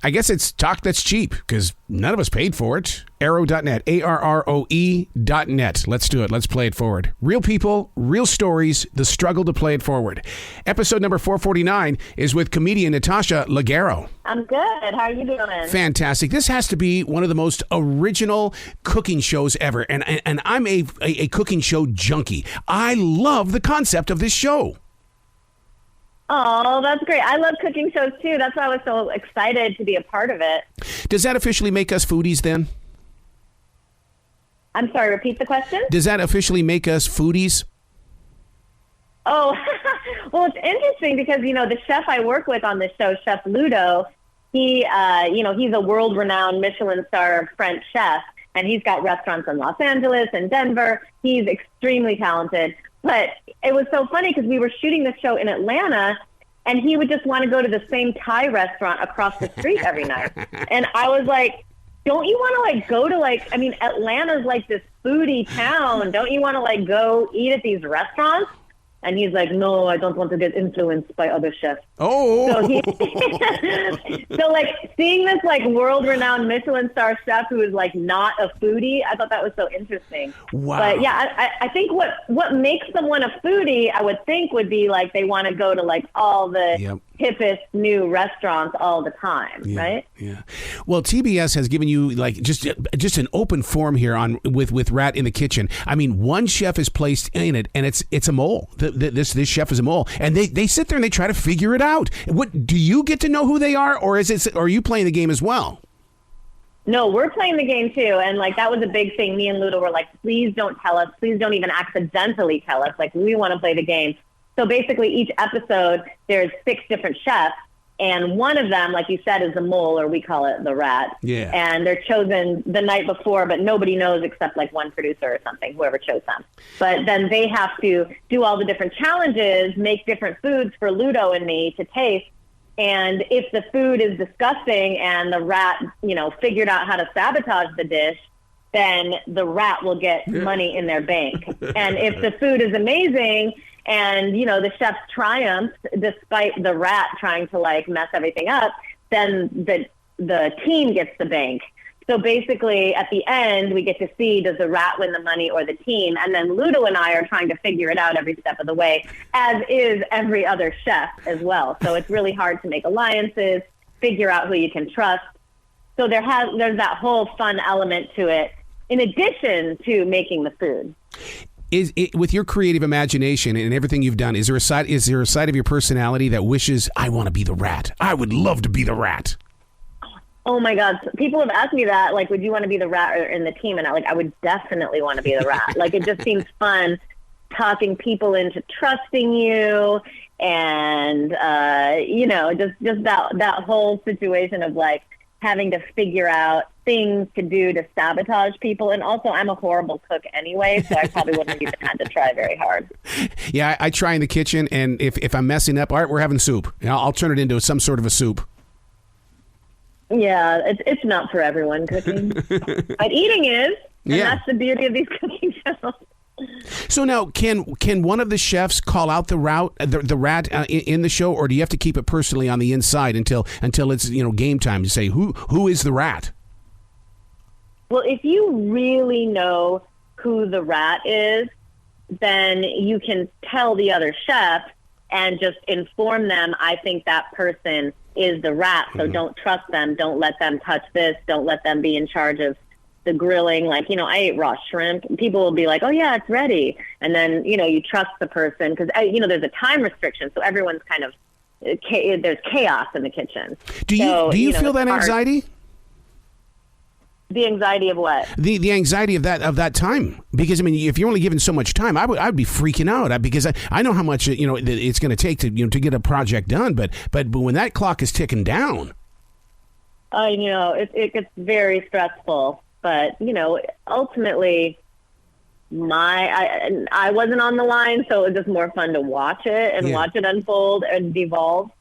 I guess it's talk that's cheap because none of us paid for it. Arrow.net, ARROE.net. Let's do it. Let's play it forward. Real people, real stories, the struggle to play it forward. Episode number 449 is with comedian Natasha Leggero. I'm good. How are you doing? Fantastic. This has to be one of the most original cooking shows ever. And I'm a cooking show junkie. I love the concept of this show. Oh, that's great. I love cooking shows too. That's why I was so excited to be a part of it. Does that officially make us foodies then? I'm sorry, repeat the question? Does that officially make us foodies? Oh, well, it's interesting because, the chef I work with on this show, Chef Ludo, he's a world-renowned Michelin star French chef, and he's got restaurants in Los Angeles and Denver. He's extremely talented. But it was so funny because we were shooting this show in Atlanta, and he would just want to go to the same Thai restaurant across the street every night. And I was like, don't you want to go to Atlanta's this foodie town. Don't you want to go eat at these restaurants? And he's like, no, I don't want to get influenced by other chefs. Oh. So seeing this world-renowned Michelin star chef who is not a foodie, I thought that was so interesting. Wow. But yeah, I think what makes someone a foodie, I would think would be they want to go to all the hippest new restaurants all the time, right? Yeah. Well, TBS has given you just an open forum here on with Rat in the Kitchen. I mean, one chef is placed in it, and it's a mole. This chef is a mole, and they sit there and they try to figure it out. What do you get to know who they are, or are you playing the game as well? No, we're playing the game too, and that was a big thing. Me and Ludo were like, please don't tell us. Please don't even accidentally tell us. We want to play the game. So basically, each episode, there's 6 different chefs, and one of them, like you said, is the mole, or we call it the rat. Yeah. And they're chosen the night before, but nobody knows except one producer or something, whoever chose them. But then they have to do all the different challenges, make different foods for Ludo and me to taste. And if the food is disgusting and the rat, figured out how to sabotage the dish, then the rat will get money in their bank. And if the food is amazing and, the chefs triumph despite the rat trying to mess everything up, then the team gets the bank. So basically at the end, we get to see, does the rat win the money or the team? And then Ludo and I are trying to figure it out every step of the way, as is every other chef as well. So it's really hard to make alliances, figure out who you can trust. So there's that whole fun element to it, in addition to making the food. Is it, with your creative imagination and everything you've done, is there a side of your personality that wishes, I want to be the rat? I would love to be the rat. Oh my God. People have asked me that, would you want to be the rat or in the team? And I would definitely want to be the rat. It just seems fun talking people into trusting you and, just that whole situation of having to figure out things to do to sabotage people. And also, I'm a horrible cook anyway, so I probably wouldn't even have to try very hard. Yeah, I try in the kitchen, and if I'm messing up, all right, we're having soup. I'll turn it into some sort of a soup. Yeah, it's not for everyone, cooking. But eating is, and that's the beauty of these cooking shows. So now, can one of the chefs call out the rat in the show, or do you have to keep it personally on the inside until it's game time to say who is the rat? Well, if you really know who the rat is, then you can tell the other chef and just inform them, I think that person is the rat, so don't trust them, don't let them touch this, don't let them be in charge of the grilling. I ate raw shrimp. People will be like, oh yeah, it's ready. And then, you trust the person because, there's a time restriction. So everyone's kind of, there's chaos in the kitchen. Do you feel that anxiety? The anxiety of what? The anxiety of that time, because if you're only given so much time, I'd be freaking out because I know how much it's going to take to get a project done, but when that clock is ticking down, I know it gets very stressful. But ultimately, I wasn't on the line, so it was just more fun to watch it and watch it unfold and devolve.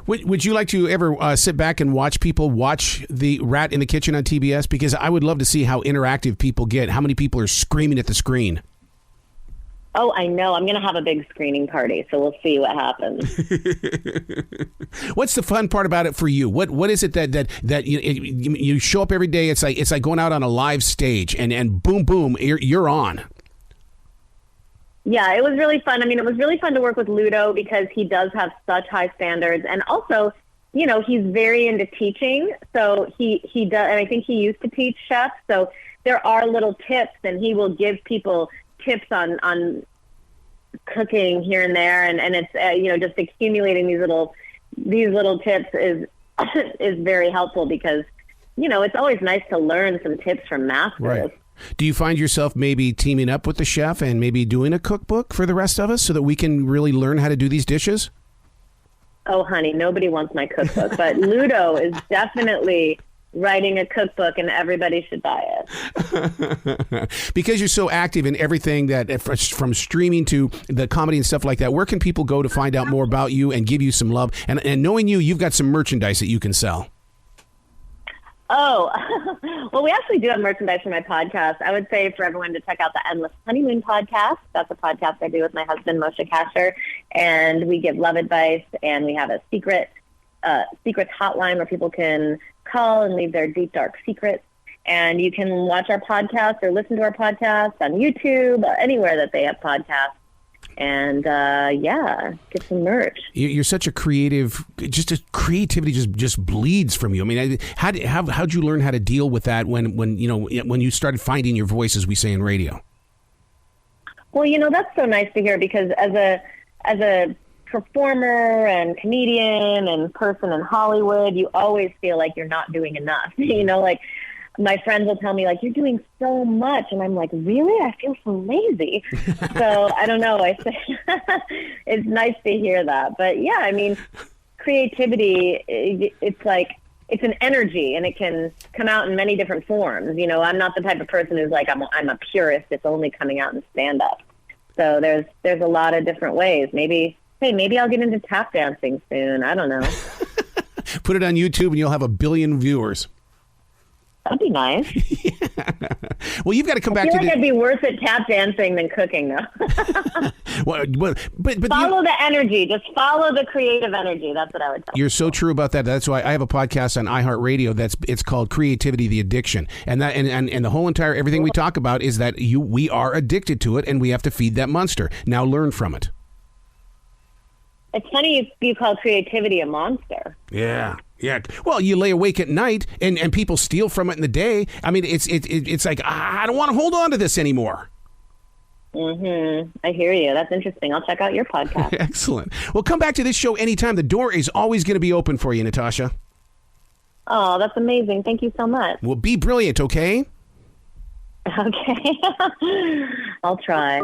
Would you like to ever sit back and watch people watch the Rat in the Kitchen on TBS? Because I would love to see how interactive people get, how many people are screaming at the screen. Oh, I know. I'm going to have a big screening party, so we'll see what happens. What's the fun part about it for you? What is it that you show up every day? It's like going out on a live stage, and boom, boom, you're on. Yeah, it was really fun. I mean, it was really fun to work with Ludo because he does have such high standards, and also, you know, he's very into teaching. So he does, and I think he used to teach chefs. So there are little tips, and he will give people tips on cooking here and there, and it's you know, just accumulating these little tips is is very helpful because, you know, it's always nice to learn some tips from masters. Right. Do you find yourself maybe teaming up with the chef and maybe doing a cookbook for the rest of us so that we can really learn how to do these dishes? Oh, honey, nobody wants my cookbook, but Ludo is definitely writing a cookbook, and everybody should buy it. Because you're so active in everything, that from streaming to the comedy and stuff like that, where can people go to find out more about you and give you some love? And knowing you've got some merchandise that you can sell. Oh, well, we actually do have merchandise for my podcast. I would say for everyone to check out the Endless Honeymoon podcast. That's a podcast I do with my husband, Moshe Kasher, and we give love advice, and we have a secrets hotline where people can call and leave their deep, dark secrets. And you can watch our podcast or listen to our podcast on YouTube, anywhere that they have podcasts. And get some merch. You're such a creative, creativity just bleeds from you. I mean, how'd you learn how to deal with that when you started finding your voice, as we say in radio? Well, you know, that's so nice to hear, because as a performer and comedian and person in Hollywood, you always feel like you're not doing enough. You know, like, my friends will tell me, like, you're doing so much. And I'm like, really? I feel so lazy. So I don't know. I say it's nice to hear that. But yeah, I mean, creativity, it's like, it's an energy, and it can come out in many different forms. You know, I'm not the type of person who's like, I'm a purist. It's only coming out in stand up. So there's a lot of different ways. Maybe I'll get into tap dancing soon. I don't know. Put it on YouTube and you'll have 1 billion viewers. That'd be nice. Yeah. Well, you've got to come back to I feel like I'd be worse at tap dancing than cooking, though. but follow the energy. Just follow the creative energy. That's what I would tell you. You're so true about that. That's why I have a podcast on iHeartRadio it's called Creativity, the Addiction. And that and the whole entire everything we talk about is that we are addicted to it, and we have to feed that monster. Now learn from it. It's funny you call creativity a monster. Yeah. Yeah. Well, you lay awake at night and people steal from it in the day. I mean, it's like, I don't want to hold on to this anymore. Mm-hmm. I hear you. That's interesting. I'll check out your podcast. Excellent. Well, come back to this show anytime. The door is always going to be open for you, Natasha. Oh, that's amazing. Thank you so much. Well, be brilliant, okay? Okay. I'll try.